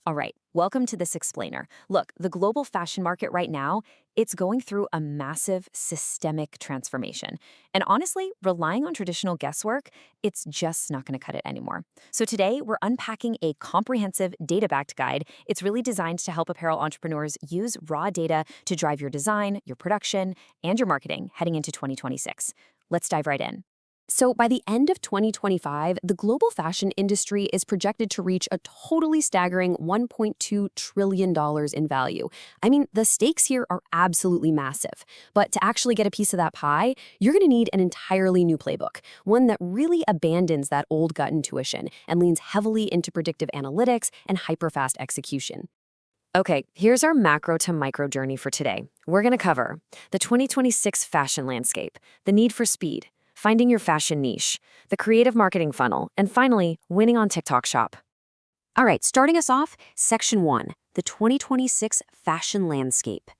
All right, welcome to this explainer. Look, the global fashion market right now, it's going through a massive systemic transformation. And honestly, relying on traditional guesswork, it's just not going to cut it anymore. So today, we're unpacking a comprehensive data-backed guide. It's really designed to help apparel entrepreneurs use raw data to drive your design, your production, and your marketing heading into 2026. Let's dive right in. So by the end of 2025, the global fashion industry is projected to reach a totally staggering $1.2 trillion in value. I mean, the stakes here are absolutely massive. But to actually get a piece of that pie, you're going to need an entirely new playbook, one that really abandons that old gut intuition and leans heavily into predictive analytics and hyper-fast execution. Okay, here's our macro to micro journey for today. We're going to cover the 2026 fashion landscape, the need for speed, finding your fashion niche, the creative marketing funnel, and finally, winning on TikTok Shop. All right, starting us off, Section 1, the 2026 fashion landscape.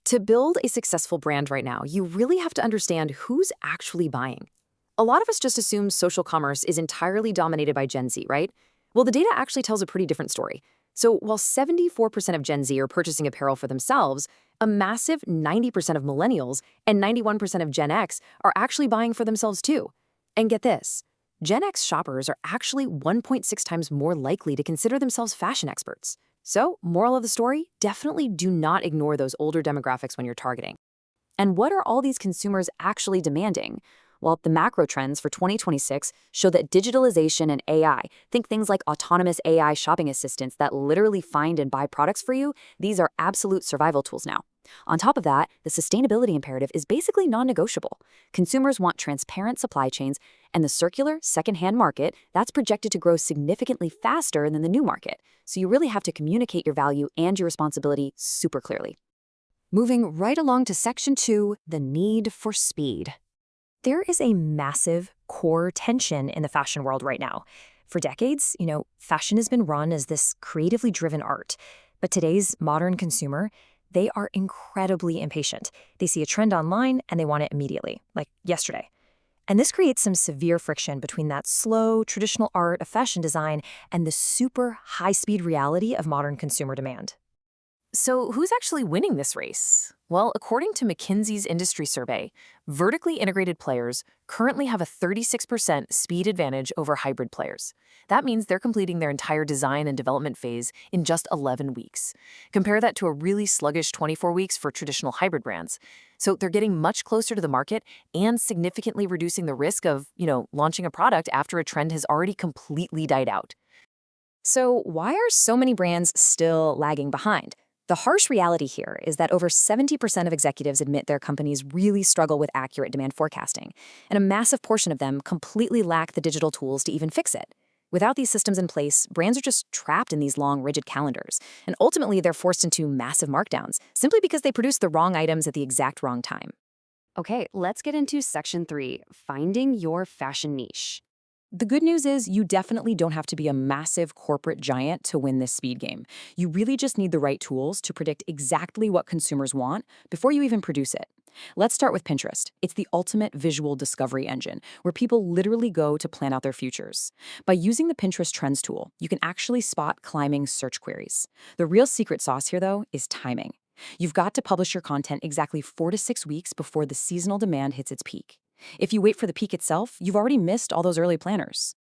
To build a successful brand right now, you really have to understand who's actually buying. A lot of us just assume social commerce is entirely dominated by Gen Z, right? Well, the data actually tells a pretty different story. So while 74% of Gen Z are purchasing apparel for themselves, a massive 90% of millennials and 91% of Gen X are actually buying for themselves too. And get this, Gen X shoppers are actually 1.6 times more likely to consider themselves fashion experts. So, moral of the story, definitely do not ignore those older demographics when you're targeting. And what are all these consumers actually demanding? Well, the macro trends for 2026 show that digitalization and AI, think things like autonomous AI shopping assistants that literally find and buy products for you, these are absolute survival tools now. On top of that, the sustainability imperative is basically non-negotiable. Consumers want transparent supply chains, and the circular, secondhand market, that's projected to grow significantly faster than the new market. So you really have to communicate your value and your responsibility super clearly. Moving right along to Section 2, the need for speed. There is a massive core tension in the fashion world right now. For decades, fashion has been run as this creatively driven art. But today's modern consumer, they are incredibly impatient. They see a trend online and they want it immediately, like yesterday. And this creates some severe friction between that slow, traditional art of fashion design and the super high-speed reality of modern consumer demand. So who's actually winning this race? Well, according to McKinsey's industry survey, vertically integrated players currently have a 36% speed advantage over hybrid players. That means they're completing their entire design and development phase in just 11 weeks. Compare that to a really sluggish 24 weeks for traditional hybrid brands. So they're getting much closer to the market and significantly reducing the risk of, launching a product after a trend has already completely died out. So why are so many brands still lagging behind? The harsh reality here is that over 70% of executives admit their companies really struggle with accurate demand forecasting, and a massive portion of them completely lack the digital tools to even fix it. Without these systems in place, brands are just trapped in these long, rigid calendars, and ultimately they're forced into massive markdowns, simply because they produce the wrong items at the exact wrong time. Okay, let's get into Section 3, finding your fashion niche. The good news is you definitely don't have to be a massive corporate giant to win this speed game. You really just need the right tools to predict exactly what consumers want before you even produce it. Let's start with Pinterest. It's the ultimate visual discovery engine, where people literally go to plan out their futures. By using the Pinterest Trends tool, you can actually spot climbing search queries. The real secret sauce here, though, is timing. You've got to publish your content exactly 4 to 6 weeks before the seasonal demand hits its peak. If you wait for the peak itself, you've already missed all those early planners.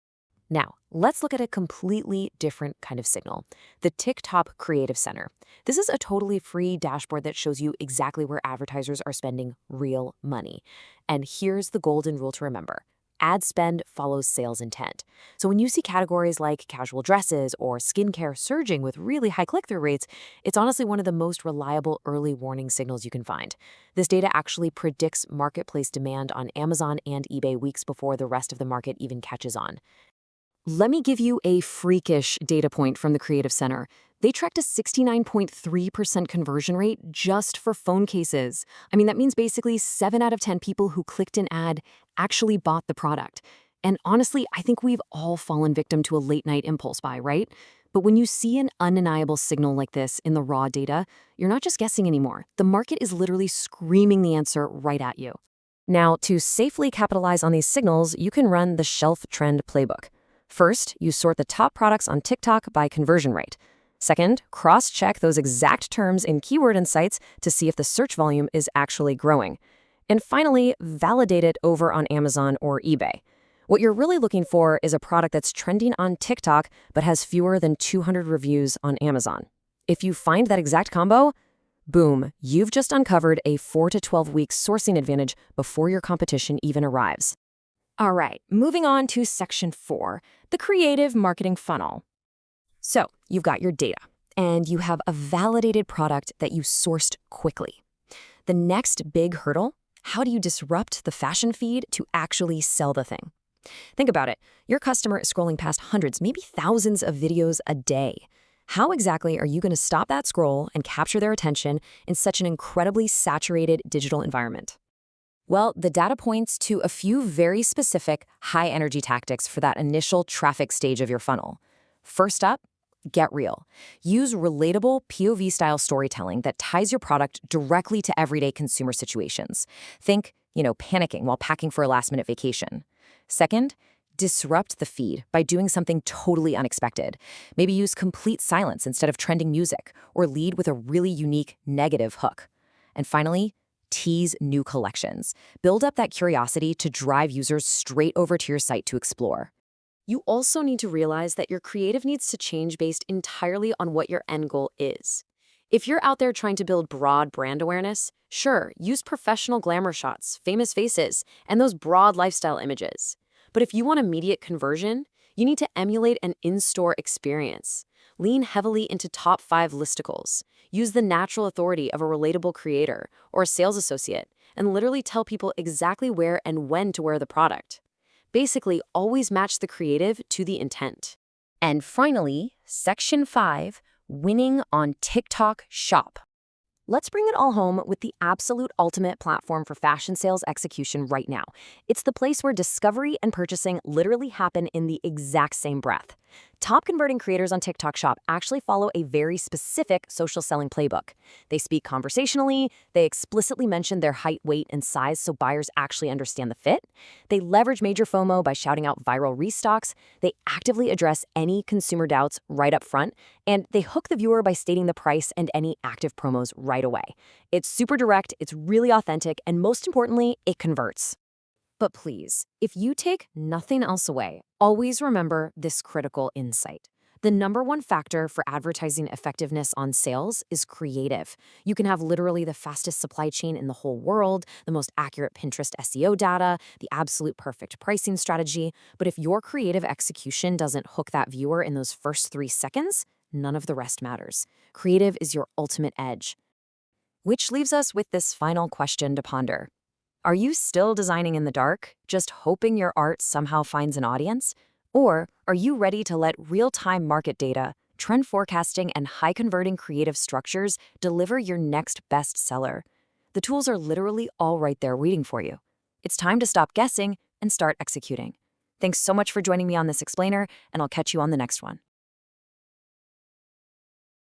Now, let's look at a completely different kind of signal, the TikTok Creative Center. This is a totally free dashboard that shows you exactly where advertisers are spending real money. And here's the golden rule to remember. Ad spend follows sales intent. So when you see categories like casual dresses or skincare surging with really high click-through rates, it's honestly one of the most reliable early warning signals you can find. This data actually predicts marketplace demand on Amazon and eBay weeks before the rest of the market even catches on. Let me give you a freakish data point from the Creative Center. They tracked a 69.3% conversion rate just for phone cases. I mean, that means basically 7 out of 10 people who clicked an ad actually bought the product. And honestly, I think we've all fallen victim to a late-night impulse buy, right? But when you see an undeniable signal like this in the raw data, you're not just guessing anymore. The market is literally screaming the answer right at you. Now, to safely capitalize on these signals, you can run the Shelf Trend Playbook. First, you sort the top products on TikTok by conversion rate. Second, cross-check those exact terms in keyword insights to see if the search volume is actually growing. And finally, validate it over on Amazon or eBay. What you're really looking for is a product that's trending on TikTok but has fewer than 200 reviews on Amazon. If you find that exact combo, boom, you've just uncovered a 4 to 12 week sourcing advantage before your competition even arrives. All right, moving on to section 4, the creative marketing funnel. So you've got your data, and you have a validated product that you sourced quickly. The next big hurdle, how do you disrupt the fashion feed to actually sell the thing? Think about it. Your customer is scrolling past hundreds, maybe thousands of videos a day. How exactly are you going to stop that scroll and capture their attention in such an incredibly saturated digital environment? Well, the data points to a few very specific high-energy tactics for that initial traffic stage of your funnel. First up, get real. Use relatable POV-style storytelling that ties your product directly to everyday consumer situations. Think, panicking while packing for a last-minute vacation. Second, disrupt the feed by doing something totally unexpected. Maybe use complete silence instead of trending music, or lead with a really unique negative hook. And finally, tease new collections. Build up that curiosity to drive users straight over to your site to explore. You also need to realize that your creative needs to change based entirely on what your end goal is. If you're out there trying to build broad brand awareness, sure, use professional glamour shots, famous faces, and those broad lifestyle images. But if you want immediate conversion, you need to emulate an in-store experience. Lean heavily into top 5 listicles. Use the natural authority of a relatable creator or a sales associate, and literally tell people exactly where and when to wear the product. Basically, always match the creative to the intent. And finally, section 5, winning on TikTok Shop. Let's bring it all home with the absolute ultimate platform for fashion sales execution right now. It's the place where discovery and purchasing literally happen in the exact same breath. Top converting creators on TikTok Shop actually follow a very specific social selling playbook. They speak conversationally, they explicitly mention their height, weight, and size so buyers actually understand the fit. They leverage major FOMO by shouting out viral restocks. They actively address any consumer doubts right up front, and they hook the viewer by stating the price and any active promos right away. It's super direct, it's really authentic, and most importantly, it converts. But please, if you take nothing else away, always remember this critical insight. The number one factor for advertising effectiveness on sales is creative. You can have literally the fastest supply chain in the whole world, the most accurate Pinterest SEO data, the absolute perfect pricing strategy, but if your creative execution doesn't hook that viewer in those first 3 seconds, none of the rest matters. Creative is your ultimate edge. Which leaves us with this final question to ponder. Are you still designing in the dark, just hoping your art somehow finds an audience? Or are you ready to let real-time market data, trend forecasting, and high-converting creative structures deliver your next bestseller? The tools are literally all right there waiting for you. It's time to stop guessing and start executing. Thanks so much for joining me on this explainer, and I'll catch you on the next one.